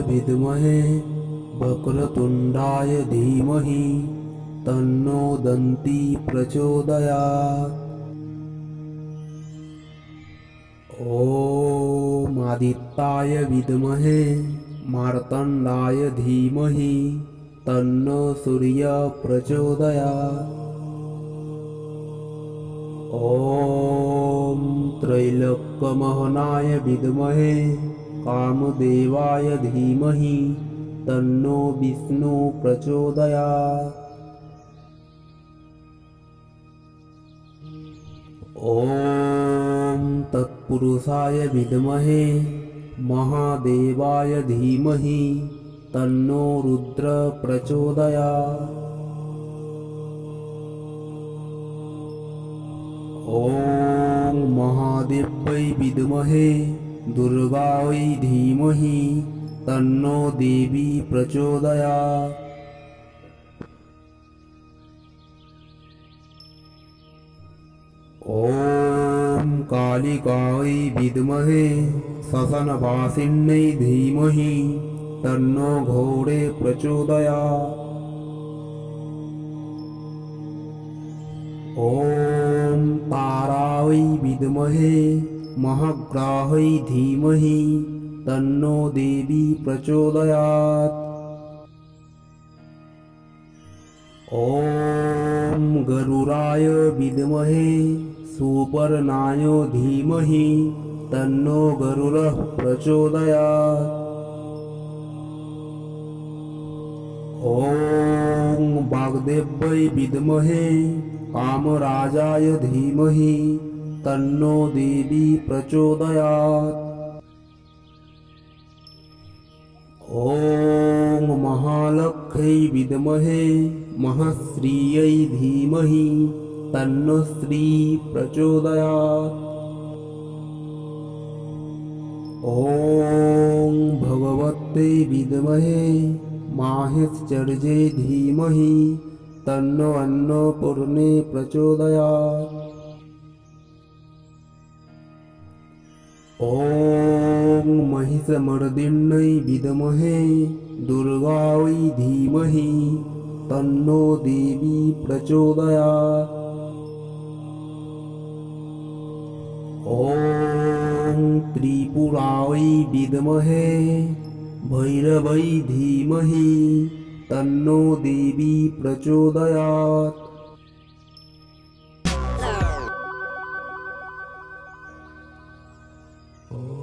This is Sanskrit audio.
विद्महे वक्रतुण्डाय धीमहि तन्नो दन्ती प्रचोदयात्। ॐ आदित्याय विद्महे मार्तण्डाय धीमहि तन्नो सूर्यः प्रचोदयात्। ॐ त्रैलोक्यमोहनाय विद्महे कामदेवाय धीमहि तन्नो विष्णुः प्रचोदयात्। ॐ तत्पुरुषाय विद्महे महादेवाय धीमहि तन्नो रुद्रः प्रचोदयात्। ॐ महादेव्यै विद्महे दुर्गायै धीमहि तन्नो देवी प्रचोदयात्। ॐ कालिकायै विद्महे श्मशानवासिन्यै धीमहि तन्नो घोरे प्रचोदयात्। ॐ तारायै विद्महे महाग्रहायै धीमहि तन्नो देवी प्रचोदयात्। ॐ गरुडाय विद्महे सुपर्णाय धीमहि तन्नो गरुडः प्रचोदयात्। ॐ वाग्देव्यै विद्महे कामराजाय धीमहि तन्नो देवी प्रचोदयात्। ॐ महालक्ष्म्यै विद्महे महश्रियै धीमहि तन्नो श्री प्रचोदयात्। ॐ भगवत्यै विद्महे माहेश्वर्यै धीमहि तन्नो अन्नपूर्णे प्रचोदयात्। ॐ महिषमर्दिन्यै विद्महे दुर्गायै धीमहि तन्नो देवी प्रचोदयात्। ॐ त्रिपुरायै विद्महे भैरव्यै धीमहि तन्नो देवी प्रचोदयात्। ॐ